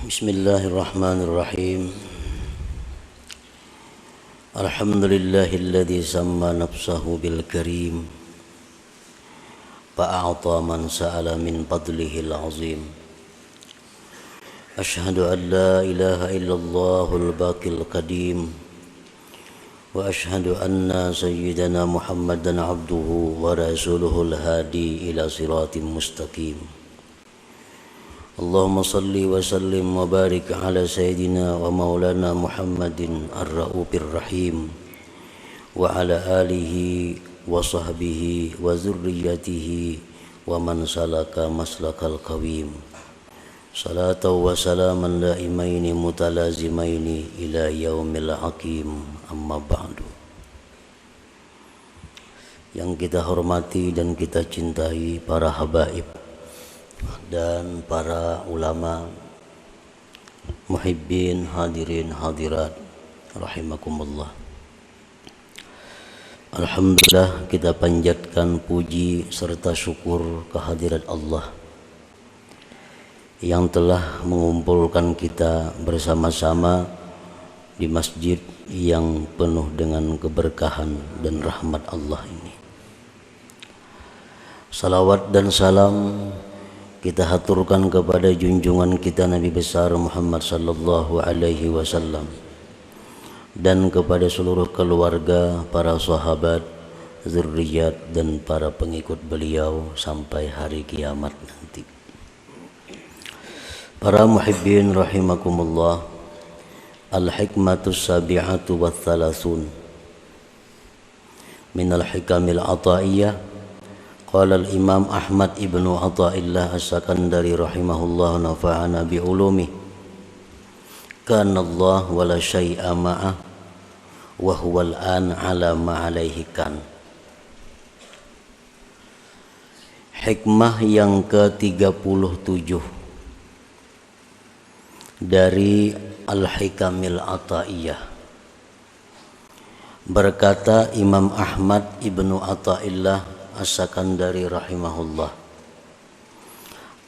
Bismillahirrahmanirrahim. Alhamdulillahilladzi samma nafsahu bil karim fa'a'ta man sa'ala min fadlihil azim. Ashhadu an la ilaha illallahul baqil qadim wa ashhadu anna sayyidana Muhammadan abduhu wa rasuluhul hadi ila siratim mustaqim. Allahumma salli wa sallim wa barik ala sayyidina wa maulana Muhammadin ar-ra'ufir rahim wa ala alihi wa sahbihi wa zurriyatihi wa man salaka maslakal qawim. Salatu wa salaman daimaini mutalazimaini ila yaumil hakim, amma ba'du. Yang kita hormati dan kita cintai para habaib dan para ulama, muhibbin, hadirin, hadirat, rahimakumullah. Alhamdulillah, kita panjatkan puji serta syukur kehadirat Allah yang telah mengumpulkan kita bersama-sama di masjid yang penuh dengan keberkahan dan rahmat Allah ini. Salawat dan salam kita haturkan kepada junjungan kita Nabi besar Muhammad sallallahu alaihi wasallam dan kepada seluruh keluarga, para sahabat, zuriat dan para pengikut beliau sampai hari kiamat nanti. Para muhibbin rahimakumullah, al-hikmatus sabi'atu wa thalathun minal hikamil ataiyah. Qala al-Imam Ahmad ibnu Athaillah as-Sakandari rahimahullah nafa'ana bi'ulumi. Kana Allah wa la syai'a ma'ah wa huwa al-an ala ma'alaihi kan. Hikmah yang ke-37 dari Al-Hikamil Athaiyah. Berkata Imam Ahmad ibnu Athaillah As-Sakandari rahimahullah,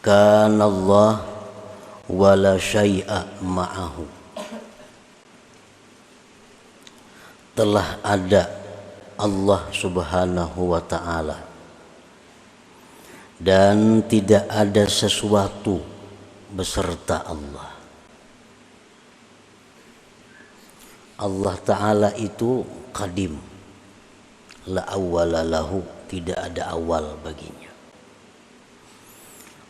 kana Allah wa la syai'a ma'ahu. Telah ada Allah subhanahu wa ta'ala dan tidak ada sesuatu beserta Allah. Allah ta'ala itu qadim, la awwala lahu, tidak ada awal baginya.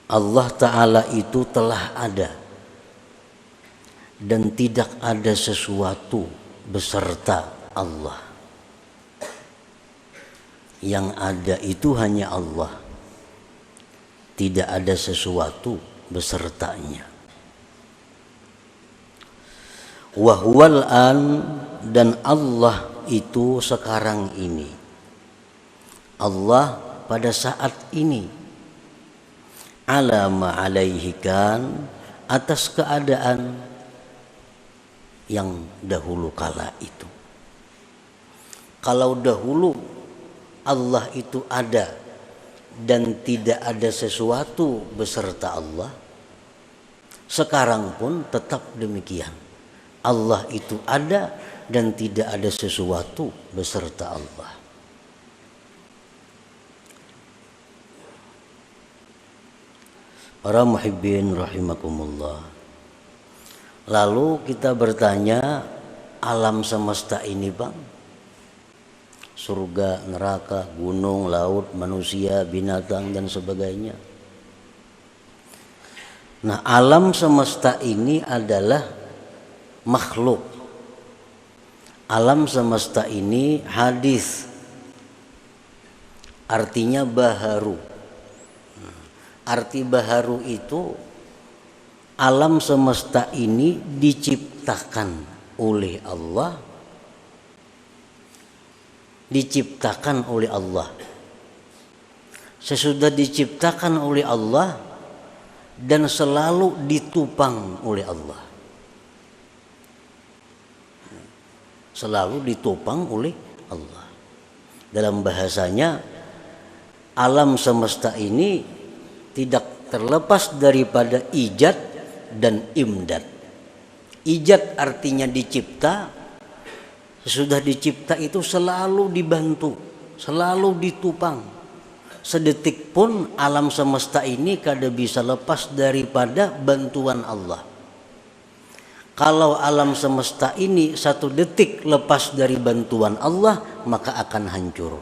Allah Ta'ala itu telah ada dan tidak ada sesuatu beserta Allah. Yang ada itu hanya Allah, tidak ada sesuatu besertanya. Wa huwal an, dan Allah itu sekarang ini, Allah pada saat ini, ala ma'alaihi kan, atas keadaan yang dahulu kala itu. Kalau dahulu Allah itu ada dan tidak ada sesuatu beserta Allah, sekarang pun tetap demikian. Allah itu ada dan tidak ada sesuatu beserta Allah. Para muhibbin rahimakumullah. Lalu kita bertanya, alam semesta ini bang, surga, neraka, gunung, laut, manusia, binatang dan sebagainya. Nah, alam semesta ini adalah makhluk. Alam semesta ini hadis, artinya baharu. Arti baharu itu alam semesta ini diciptakan oleh Allah. Diciptakan oleh Allah. Sesudah diciptakan oleh Allah dan selalu ditopang oleh Allah. Selalu ditopang oleh Allah. Dalam bahasanya, alam semesta ini tidak terlepas daripada ijad dan imdad. Ijad artinya dicipta, sesudah dicipta itu selalu dibantu, selalu ditupang. Sedetik pun alam semesta ini kada bisa lepas daripada bantuan Allah. Kalau alam semesta ini satu detik lepas dari bantuan Allah, maka akan hancur.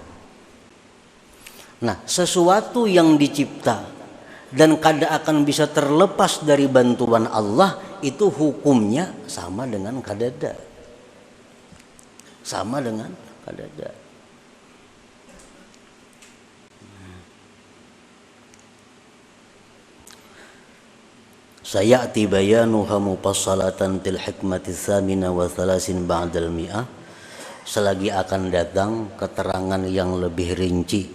Nah, sesuatu yang dicipta dan kada akan bisa terlepas dari bantuan Allah, itu hukumnya sama dengan kadada. Sama dengan kadada. Sayati bayanuha mufassalatan til hikmati tsamina wa thalasin ba'dal mi'ah. Selagi akan datang keterangan yang lebih rinci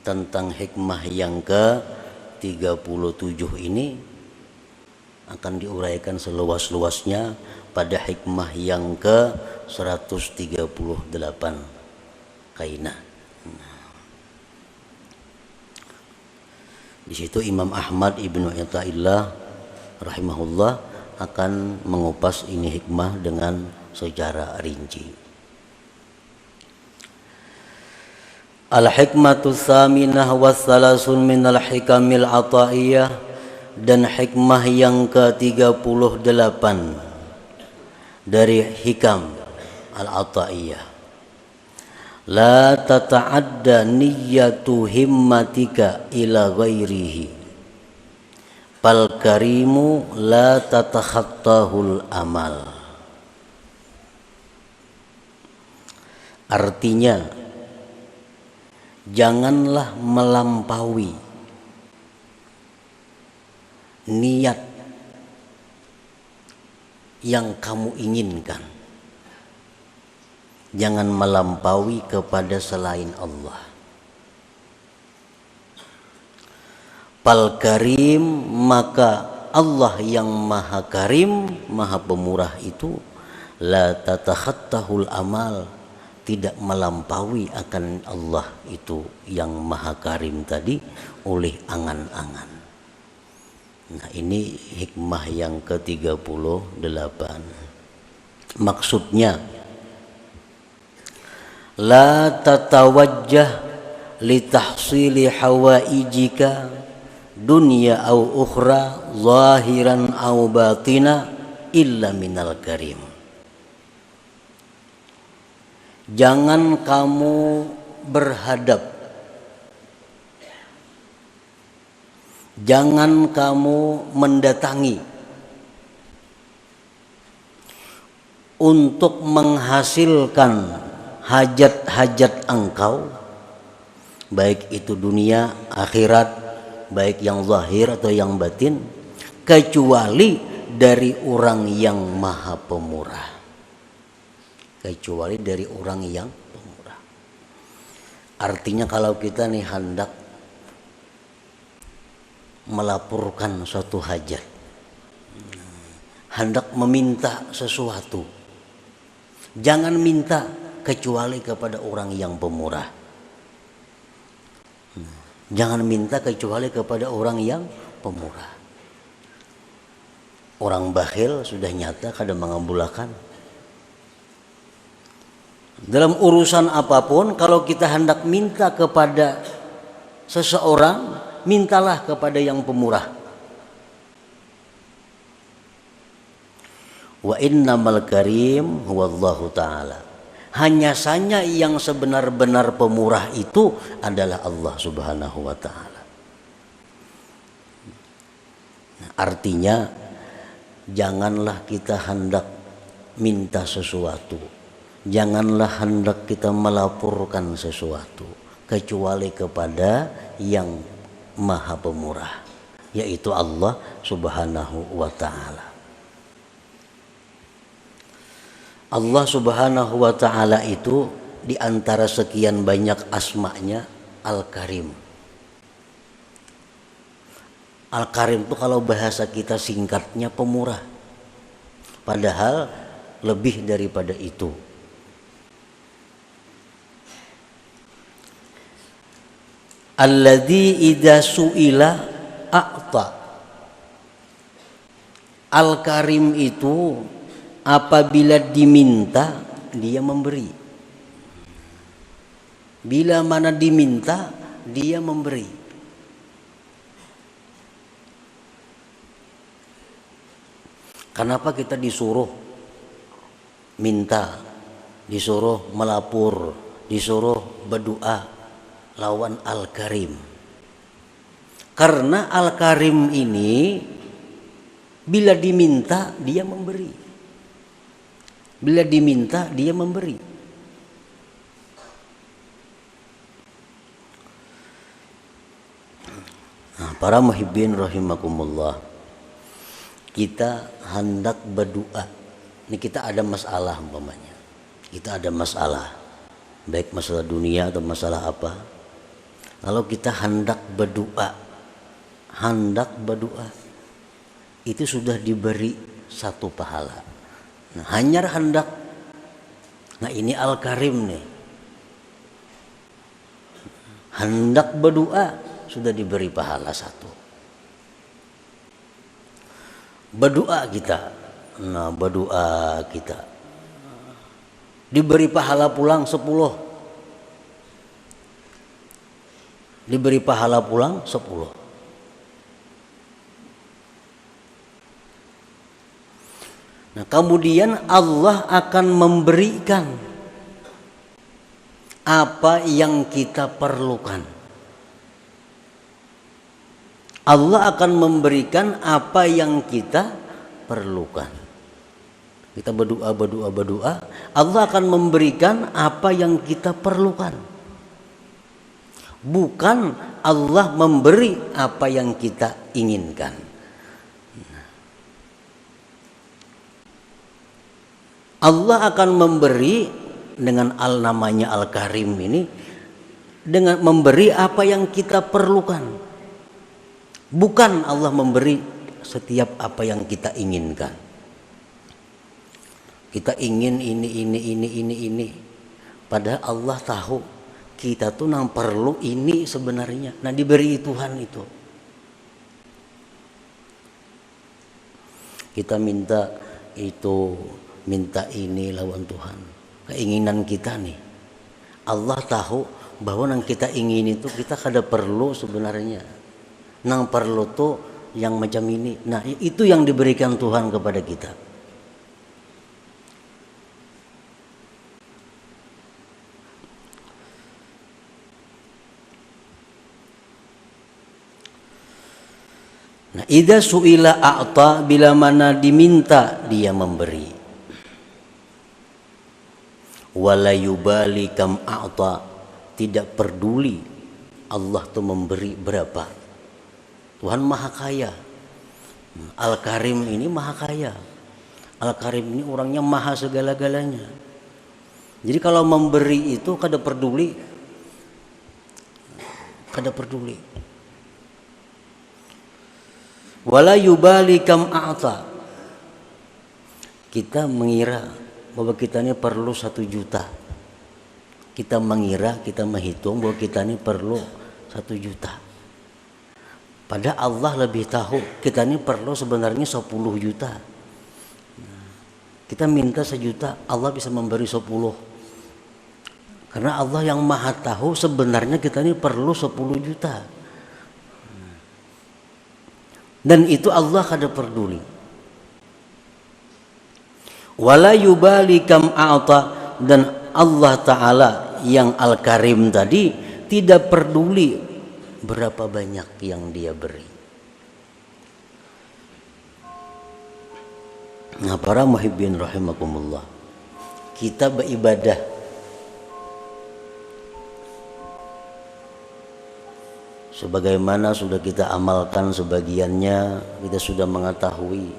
tentang hikmah yang ke-37 ini, akan diuraikan seluas-luasnya pada hikmah yang ke-138 kainah. Di situ Imam Ahmad Ibnu Athaillah rahimahullah akan mengupas ini hikmah dengan secara rinci. Al-hikmatu tsaminah wa thalasun minal hikamil ataiyah, dan hikmah yang ke-38 dari hikam al-ataiyah. La tata'adda niyyatu himmatika ila ghairihi, fal karimu la tatakhattahul amal. Artinya, janganlah melampaui niat yang kamu inginkan. Jangan melampaui kepada selain Allah. Fal karim, maka Allah yang maha karim, maha pemurah itu, la tatakhattahul amal, tidak melampaui akan Allah itu yang maha karim tadi oleh angan-angan. Nah, ini hikmah yang ke-38. Maksudnya, la tatawajjah li tahsili hawaijika dunya au ukhra zahiran au batina illa minal karim. Jangan kamu berhadap, jangan kamu mendatangi untuk menghasilkan hajat-hajat engkau, baik itu dunia, akhirat, baik yang zahir atau yang batin, kecuali dari orang yang maha pemurah. Kecuali dari orang yang pemurah. Artinya kalau kita nih hendak melaporkan suatu hajat, hendak meminta sesuatu, jangan minta kecuali kepada orang yang pemurah. Jangan minta kecuali kepada orang yang pemurah. Orang bakhil sudah nyata kada mengabulkan. Dalam urusan apapun, kalau kita hendak minta kepada seseorang, mintalah kepada yang pemurah. Wa innamal karim huwallahu ta'ala. Hanya saja yang sebenar-benar pemurah itu adalah Allah Subhanahu wa ta'ala. Nah, artinya, janganlah kita hendak minta sesuatu, janganlah hendak kita melaporkan sesuatu kecuali kepada yang maha pemurah, yaitu Allah Subhanahu wa ta'ala. Allah Subhanahu wa ta'ala itu di antara sekian banyak asma'nya Al-Karim. Al-Karim itu kalau bahasa kita singkatnya pemurah, padahal lebih daripada itu. Alladzi idza su'ila a'ta. Al-Karim itu apabila diminta dia memberi. Bila mana diminta dia memberi. Kenapa kita disuruh minta, disuruh melapor, disuruh berdoa lawan Al-Karim? Karena Al-Karim ini bila diminta dia memberi. Bila diminta dia memberi. Nah, para muhibbin rahimakumullah, kita hendak berdoa. Ini kita ada masalah umpamanya. Kita ada masalah, baik masalah dunia atau masalah apa. Kalau kita hendak berdoa, itu sudah diberi satu pahala. Nah, hanya hendak. Nah, ini Al-Karim nih. Hendak berdoa sudah diberi pahala satu. Berdoa kita. Nah, berdoa kita diberi pahala pulang 10. Diberi pahala pulang 10. Nah, kemudian Allah akan memberikan apa yang kita perlukan. Allah akan memberikan apa yang kita perlukan. Kita berdoa, Allah akan memberikan apa yang kita perlukan. Bukan Allah memberi apa yang kita inginkan. Allah akan memberi dengan namanya Al-Karim ini, dengan memberi apa yang kita perlukan. Bukan Allah memberi setiap apa yang kita inginkan. Kita ingin ini. Padahal Allah tahu kita tuh nang perlu ini sebenarnya. Nah, diberi Tuhan itu. Kita minta itu, minta ini lawan Tuhan. Keinginan kita nih. Allah tahu bahwa nang kita ingin itu kita kada perlu sebenarnya. Nang perlu tuh yang macam ini. Nah, itu yang diberikan Tuhan kepada kita. Nah, idza su'ila a'ta, bila mana diminta dia memberi. Wala yubali kam a'ta, tidak peduli Allah tuh memberi berapa. Tuhan Maha Kaya. Al-Karim ini Maha Kaya. Al-Karim ini orangnya maha segala-galanya. Jadi kalau memberi itu kada peduli. Wala yubali kam a'ta. Kita mengira bahwa kita ini perlu 1 juta. Kita mengira, kita menghitung bahwa kita ini perlu 1 juta. Padahal Allah lebih tahu kita ini perlu sebenarnya 10 juta. Kita minta 1 juta, Allah bisa memberi 10. Karena Allah yang maha tahu sebenarnya kita ini perlu 10 juta. Dan itu Allah kada peduli. Wala yubali kam a'ta, dan Allah Ta'ala yang Al-Karim tadi tidak peduli berapa banyak yang dia beri. Nah, para muhibbin rahimakumullah, kita beribadah sebagaimana sudah kita amalkan sebagiannya, kita sudah mengetahui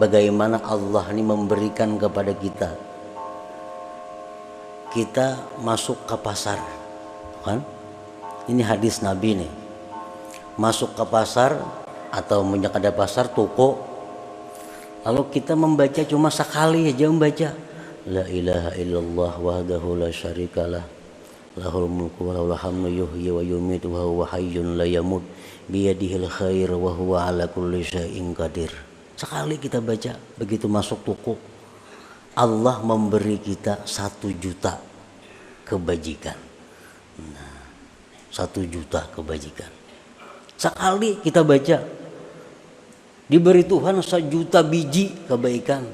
bagaimana Allah ini memberikan kepada kita. Kita masuk ke pasar, kan? Ini hadis Nabi nih. Masuk ke pasar atau punya ada pasar toko, lalu kita membaca cuma sekali aja membaca la ilaha illallah wahdahu la syarikalah lahul mulku wa lahul hamdu yuhyi wa yumiitu wa huwa hayyun la yamut biyadihil khair wa huwa ala kulli syai'in qadir. Sekali kita baca, begitu masuk toko, Allah memberi kita 1 juta kebajikan. Nah, 1 juta kebajikan. Sekali kita baca, diberi Tuhan 1 juta biji kebaikan.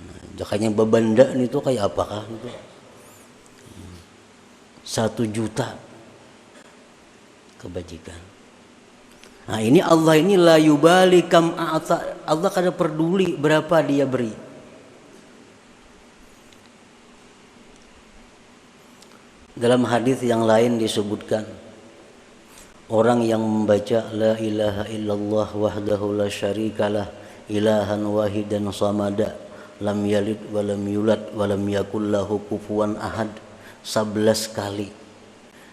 Nah, jakanya babanda itu kayak apakah itu? 1 juta kebajikan. Nah ini Allah ini la yubali kam a'ta. Allah kada peduli berapa dia beri. Dalam hadis yang lain disebutkan, orang yang membaca la ilaha illallah wahdahu la syarikalah ilahan wahidan samada lam yalid wa lam yulad wa lam yakul lahu kufuwan ahad 11 kali,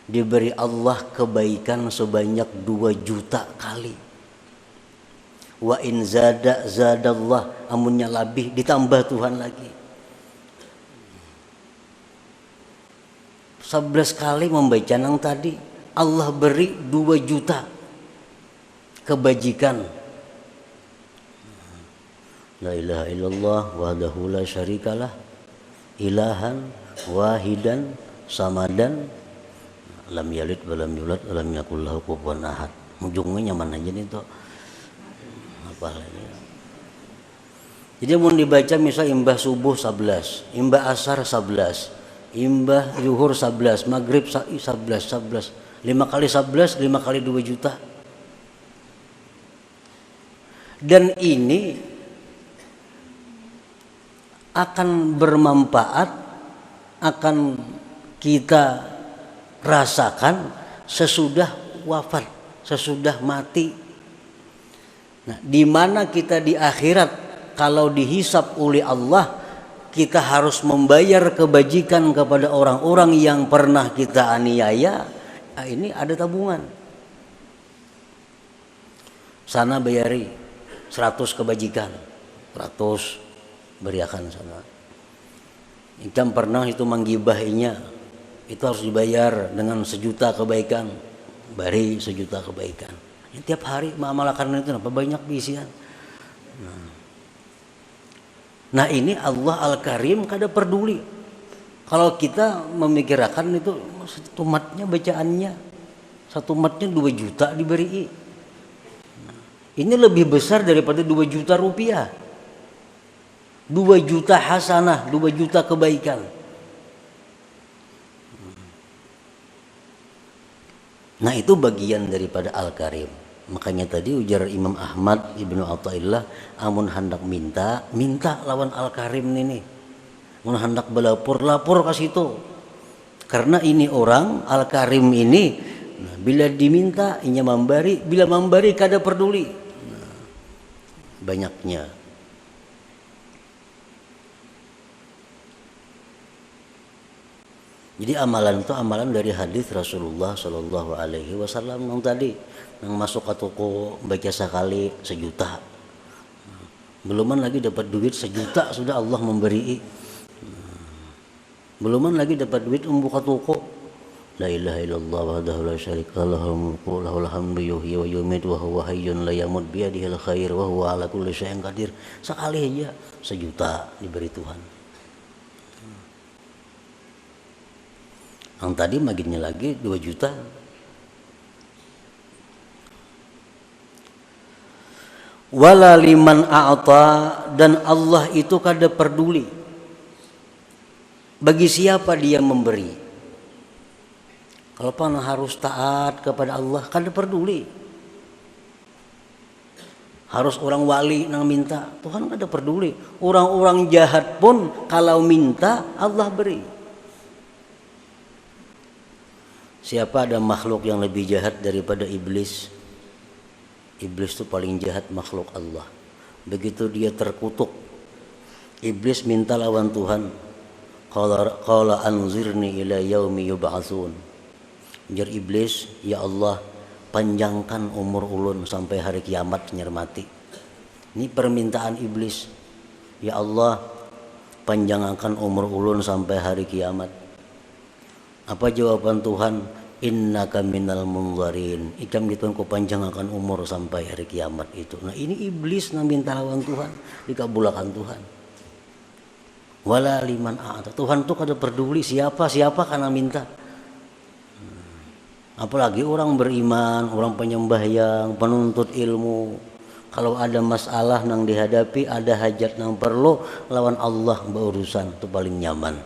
diberi Allah kebaikan sebanyak 2 juta kali. Wa in zada zadallah, amunnya lebih ditambah Tuhan lagi. 11 kali membaca nang tadi, Allah beri 2 juta kebajikan. La ilaha illallah wahdahu la syarikalah ilahan wahidan samadan lam yalid wa lam yulad wa lam yakul lahu kufuwan ahad. Ujungnya nyaman aja nih tuh. Apa lagi? Jadi mau dibaca misal imbah subuh 11, imbah asar 11, imbah zuhur 11, maghrib 11, 5 kali 11, 5 kali 2 juta. Dan ini akan bermanfaat, akan kita rasakan sesudah wafat, sesudah mati. Nah, di mana kita di akhirat kalau dihisab oleh Allah, kita harus membayar kebajikan kepada orang-orang yang pernah kita aniaya. Nah, ini ada tabungan. Sana bayari 100 kebajikan, 100 beriakan sana. Ikan pernah itu menggibahinya, itu harus dibayar dengan 1 juta kebaikan, bari 1 juta kebaikan. Ya, tiap hari mengamalkan itu apa banyak bisian. Nah ini Allah Al-Karim kada peduli. Kalau kita memikirkan itu 1 matnya bacaannya, 1 matnya 2 juta diberi. Ini lebih besar daripada 2 juta rupiah. 2 juta hasanah, 2 juta kebaikan. Nah itu bagian daripada Al-Karim. Makanya tadi ujar Imam Ahmad Ibnu Athaillah, amun hendak minta lawan Al-Karim ini. Mun hendak belapor, lapor ke situ. Karena ini orang Al-Karim ini, nah, bila diminta inya memberi, bila memberi kada peduli. Nah, banyaknya. Jadi amalan itu amalan dari hadis Rasulullah Shallallahu Alaihi Wasallam yang tadi, yang masuk ke toko baca sekali 1 juta, beluman lagi dapat duit 1 juta sudah Allah memberi, beluman lagi dapat duit membuka toko. La ilaha illallah wahdahu la syarika lahu mulku lahul hamdu yuhyi wa yumiitu wa huwa hayyun la yamut biyadihil khair wa huwa ala kulli syai'in qadir. Sekali aja 1 juta diberi Tuhan. Yang tadi maginnya lagi 2 juta. Wala liman a'ta, dan Allah itu kada peduli bagi siapa dia memberi. Kalau pan harus taat kepada Allah, kada peduli. Harus orang wali nang minta, Tuhan kada peduli. Orang-orang jahat pun kalau minta Allah beri. Siapa ada makhluk yang lebih jahat daripada iblis? Iblis itu paling jahat makhluk Allah. Begitu dia terkutuk, iblis minta lawan Tuhan. Qala anzirni ila yaumi yub'atsun. Jar iblis, ya Allah, panjangkan umur ulun sampai hari kiamat nyermati. Ini permintaan iblis. Ya Allah, panjangkan umur ulun sampai hari kiamat. Apa jawaban Tuhan? innaka minal munzarin. Ikam gitu ku panjangkan umur sampai hari kiamat itu. Nah ini iblis na minta lawan Tuhan, dikabulakan Tuhan. Wala liman a'ta. Tuhan tuh kada peduli siapa karena minta. Apalagi orang beriman, orang penyembahyang, penuntut ilmu. Kalau ada masalah nang dihadapi, ada hajat nang perlu lawan Allah berurusan, itu paling nyaman.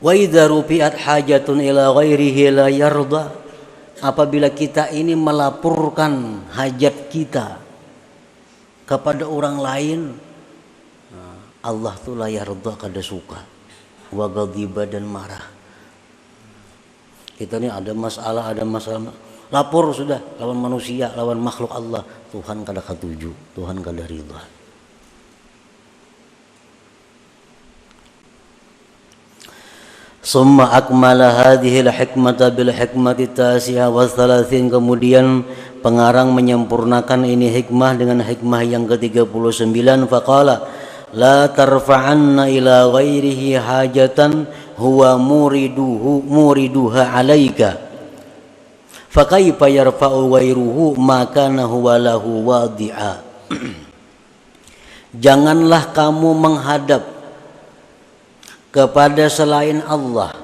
Wa idza rufi'at hajatun ila ghairihi la yarda. Apabila kita ini melaporkan hajat kita kepada orang lain, Allah tuh la yarda, kada suka. Wa ghadiba, dan marah. Kita ini ada masalah, lapor sudah lawan manusia, lawan makhluk Allah, Tuhan kada katuju, Tuhan kada ridha. Summa akmala hadhihi al-hikmata bil hikmati tasi'ah wa thalathin. Kemudian pengarang menyempurnakan ini hikmah dengan hikmah yang ke-39. Faqala la tarfa'anna ila ghairihi hajatan huwa muriduha alaika fakaifa yarfa'u ghairuhu ma kana huwa lahu wadi'a. Janganlah kamu menghadap kepada selain Allah,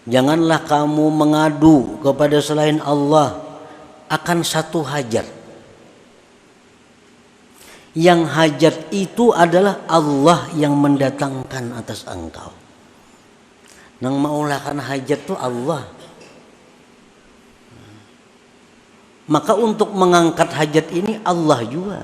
janganlah kamu mengadu kepada selain Allah akan satu hajat, yang hajat itu adalah Allah yang mendatangkan atas engkau. Nang maulakan hajat itu Allah. Maka untuk mengangkat hajat ini Allah juga.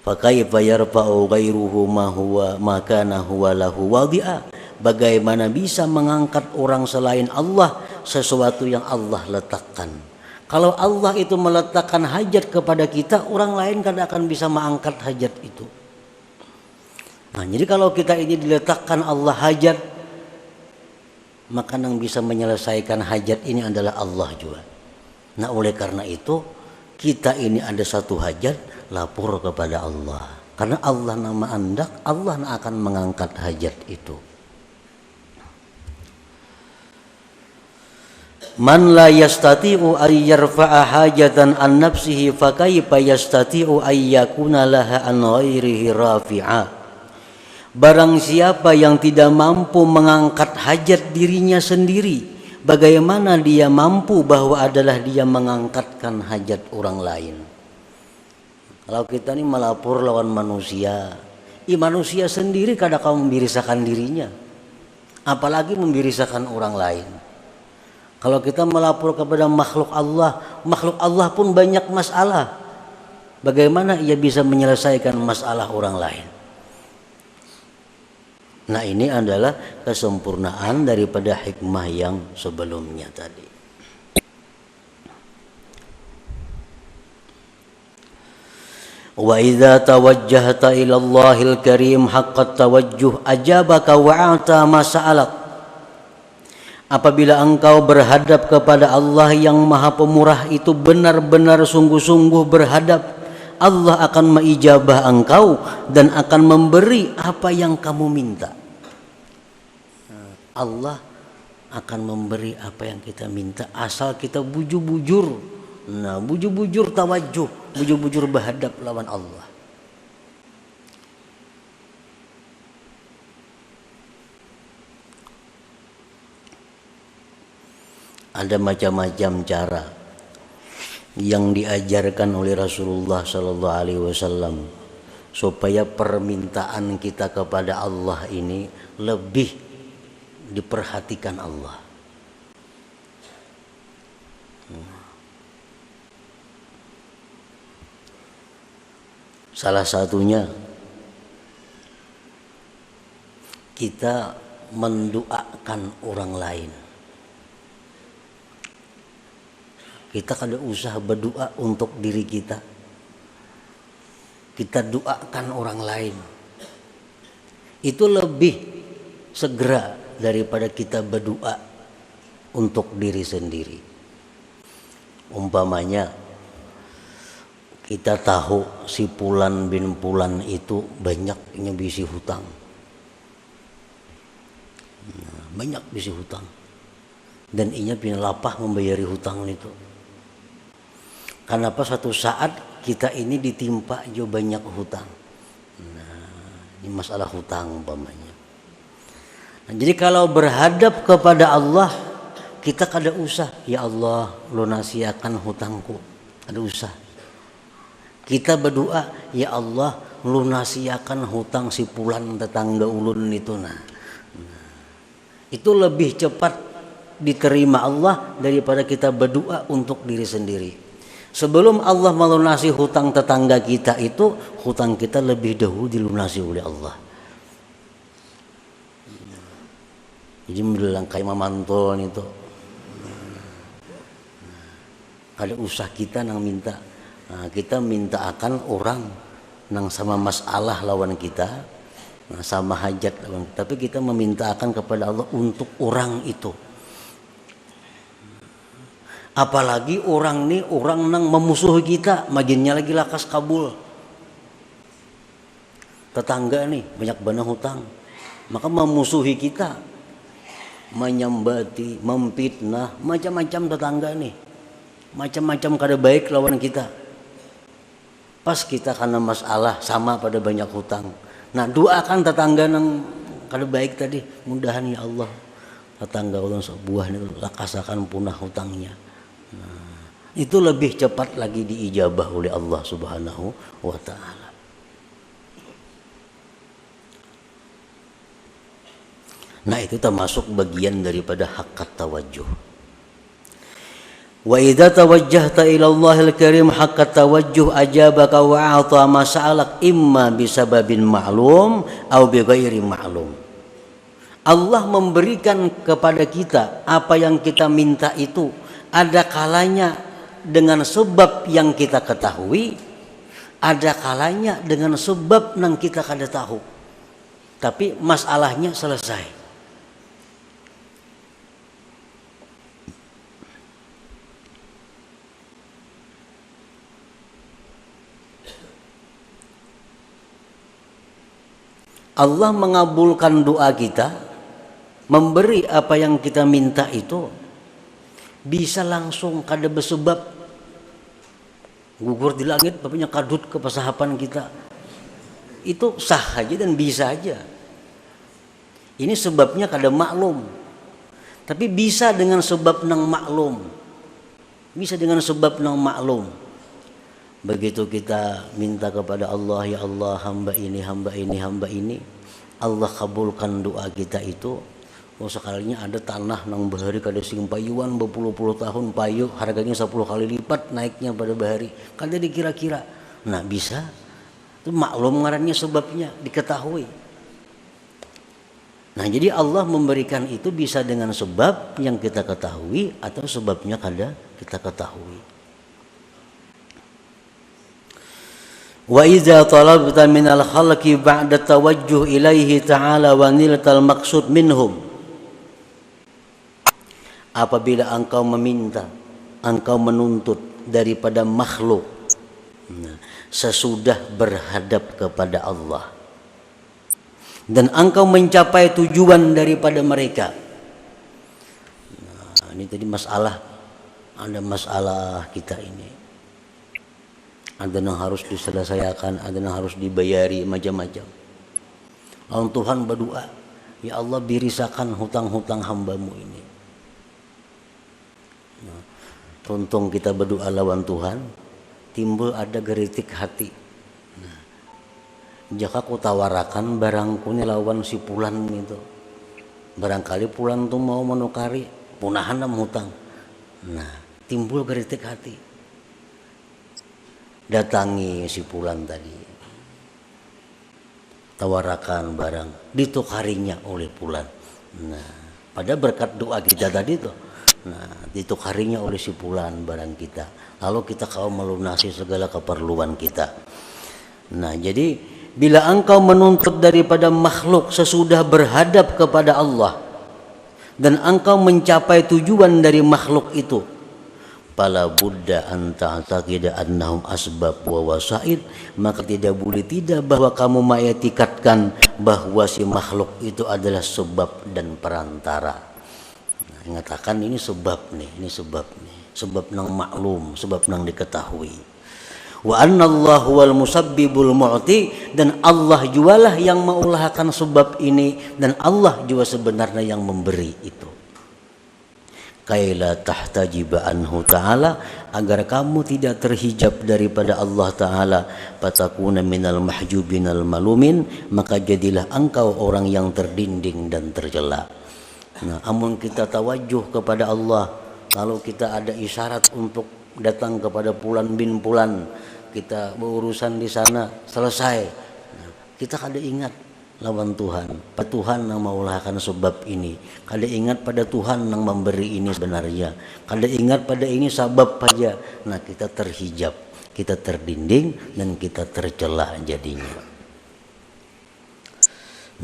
Fakaifa yarfa'u ghairuhu ma kana huwa lahu wadi'a. Bagaimana bisa mengangkat orang selain Allah sesuatu yang Allah letakkan? Kalau Allah itu meletakkan hajat kepada kita, orang lain kan akan bisa mengangkat hajat itu. Nah, jadi kalau kita ini diletakkan Allah hajat, maka yang bisa menyelesaikan hajat ini adalah Allah juga. Nah, oleh karena itu kita ini ada satu hajat, lapor kepada Allah. Karena Allah nama andak, Allah akan mengangkat hajat itu. Man la yastati'u ay yarfa'a hajatan an nafsihi fa kayfa yastati'u ay yakuna laha an ghairihi rafi'a. Barang siapa yang tidak mampu mengangkat hajat dirinya sendiri, bagaimana dia mampu bahwa adalah dia mengangkatkan hajat orang lain? Kalau kita ini melapor lawan manusia, manusia sendiri kadang kau membirisakan dirinya, apalagi membirisakan orang lain. Kalau kita melapor kepada makhluk Allah pun banyak masalah. Bagaimana ia bisa menyelesaikan masalah orang lain? Nah, ini adalah kesempurnaan daripada hikmah yang sebelumnya tadi. Wa idza tawajjahta ila Allahil Karim haqqat tawajjuh ajabaka wa a'ta ma sa'alak. Apabila engkau berhadap kepada Allah yang Maha Pemurah itu benar-benar sungguh-sungguh berhadap, Allah akan mengijabah engkau dan akan memberi apa yang kamu minta. Allah akan memberi apa yang kita minta asal kita bujur-bujur. Nah, bujur-bujur tawajuh, bujur-bujur berhadap lawan Allah. Ada macam-macam cara yang diajarkan oleh Rasulullah Sallallahu Alaihi Wasallam supaya permintaan kita kepada Allah ini lebih diperhatikan Allah. Salah satunya kita mendoakan orang lain. Kita kada usah berdoa untuk diri kita. Kita doakan orang lain. Itu lebih segera daripada kita berdoa untuk diri sendiri. Umpamanya Kita tahu si Fulan bin Fulan itu banyak bisi hutang. Banyak bisi hutang. Dan inya punya lapah membayari hutang itu. Kenapa suatu saat kita ini ditimpa jo banyak hutang. Nah, ini masalah hutang umpamanya. Nah, jadi kalau berhadap kepada Allah, kita kada usah, ya Allah lunasiakan hutangku. Kada usah. Kita berdoa, ya Allah lunasiakan hutang si Fulan tetangga ulun itu. Nah, itu lebih cepat diterima Allah daripada kita berdoa untuk diri sendiri. Sebelum Allah melunasi hutang tetangga kita itu, hutang kita lebih dahulu dilunasi oleh Allah. Jadi bilang kayak mamantol itu, ada usah kita nang minta. Nah, kita minta akan orang nang sama masalah lawan kita, sama hajat lawan, tapi kita meminta akan kepada Allah untuk orang itu. Apalagi orang nih orang nang memusuhi kita, maginnya lagi lakas kabul. Tetangga nih banyak bana hutang, maka memusuhi kita, menyambati, memfitnah, macam-macam tetangga nih, macam-macam kada baik lawan kita. Pas kita karena masalah sama pada banyak hutang. Nah, doakan tetangga nang kada baik tadi, mudahan ya Allah tetangga ulun sebuah itu lakasakan punah hutangnya. Nah, itu lebih cepat lagi diijabah oleh Allah Subhanahu wa taala. Nah, itu termasuk bagian daripada haqqat tawajjuh. Wa idza tawajjahta ila Allahil Karim haqqat tawajjuh ajabaka wa a'ta ma sa'alak imma bisababin ma'lum aw bighairi ma'lum. Allah memberikan kepada kita apa yang kita minta itu, ada kalanya dengan sebab yang kita ketahui, ada kalanya dengan sebab yang kita kada tahu. Tapi masalahnya selesai. Allah mengabulkan doa kita, memberi apa yang kita minta itu bisa langsung kada bersebab gugur di langit bapaknya kadut ke pasahapan kita. Itu sah aja dan bisa aja. Ini sebabnya kada maklum. Tapi bisa dengan sebab nang maklum. Bisa dengan sebab nang maklum. Begitu kita minta kepada Allah, ya Allah hamba ini, hamba ini, hamba ini, Allah kabulkan doa kita itu. Oh, sekalinya ada tanah nang bahari kada sing payuan berpuluh-puluh tahun payu, harganya 10 kali lipat naiknya pada bahari. Kada dikira-kira. Nah, bisa. Itu maklum ngarannya sebabnya diketahui. Nah, jadi Allah memberikan itu bisa dengan sebab yang kita ketahui atau sebabnya kada kita ketahui. Wa idza talabta minal khalqi ba'da tawajjuh ilaihi ta'ala wa niltal maqsud minhum. Apabila engkau meminta, engkau menuntut daripada makhluk, sesudah berhadap kepada Allah, dan engkau mencapai tujuan daripada mereka. Nah, ini tadi masalah, ada masalah kita ini. Ada yang harus diselesaikan, ada yang harus dibayari, macam-macam. Lalu Tuhan berdoa, ya Allah birisakan hutang-hutang hambamu ini. Nah, tuntung kita berdoa lawan Tuhan, timbul ada geritik hati. Nah, jika ku tawarakan barangku ini lawan si Fulan itu, barangkali Fulan tuh mau menukari punahan hutang. Nah, timbul geritik hati. Datangi si Fulan tadi, tawarakan barang, ditukarinya oleh Fulan. Nah, pada berkat doa kita tadi tuh, nah ditukarinya oleh si Fulan barang kita. Lalu kita kau melunasi segala keperluan kita. Nah, jadi bila engkau menuntut daripada makhluk sesudah berhadap kepada Allah dan engkau mencapai tujuan dari makhluk itu, fala budda an ta'taqida annahum asbab wa wasaid, maka tidak boleh tidak bahwa kamu mengetikatkan bahwa si makhluk itu adalah sebab dan perantara. Nah, mengatakan ini sebab nih, sebab nang maklum, sebab nang diketahui. Wa annallahu wal musabbibul mu'ti, dan Allah jualah yang mengulahkan sebab ini, dan Allah juga sebenarnya yang memberi itu. Kaila tahtajiba anhu ta'ala, agar kamu tidak terhijab daripada Allah Ta'ala, fatakuna minal mahjubinal malumin, maka jadilah engkau orang yang terdinding dan tercela. Nah, amun kita tawajuh kepada Allah, kalau kita ada isyarat untuk datang kepada Fulan bin Fulan, kita berurusan di sana selesai, nah, kita kada ingat lawan Tuhan, Tuhan yang mengulahkan sebab ini, kada ingat pada Tuhan yang memberi ini sebenarnya, kada ingat pada ini sebab saja. Nah, kita terhijab, kita terdinding, dan kita tercela jadinya.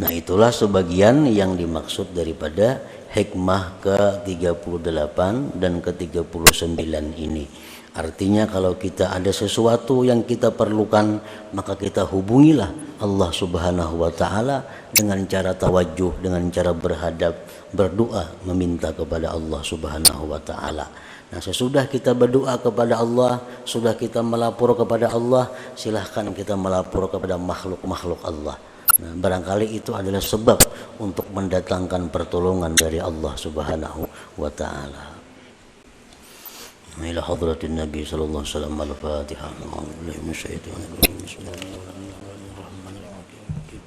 Nah, itulah sebagian yang dimaksud daripada hikmah ke-38 dan ke-39 ini. Artinya kalau kita ada sesuatu yang kita perlukan, maka kita hubungilah Allah Subhanahu wa Ta'ala dengan cara tawajuh, dengan cara berhadap, berdoa, meminta kepada Allah Subhanahu wa Ta'ala. Nah, sesudah kita berdoa kepada Allah, sudah kita melapor kepada Allah, silahkan kita melapor kepada makhluk-makhluk Allah. Nah, barangkali itu adalah sebab untuk mendatangkan pertolongan dari Allah Subhanahu wa Ta'ala. إلى حضرة النبي صلى الله عليه وسلم. الفاتحة. أعوذ بالله من الشيطان الرجيم. بسم الله الرحمن الرحيم.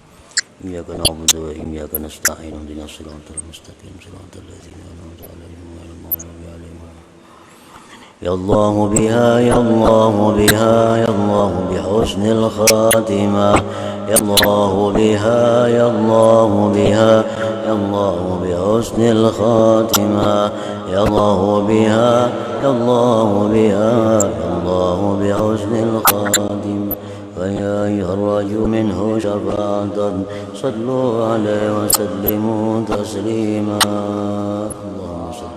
إياك نعبد وإياك نستعين اهدنا الصراط المستقيم صراط الذين أنعمت عليهم غير المغضوب عليهم. يا الله بها يا الله بها يا الله بحسن الخاتمة، يا الله بها يا الله بها يا الله بحسن الخاتمة، يا الله بها يا الله بها يا الله بحسن الخاتمة، فيا أيها الرجل منه شفاعة صلوا عليه وسلموا تسليما. اللهم صل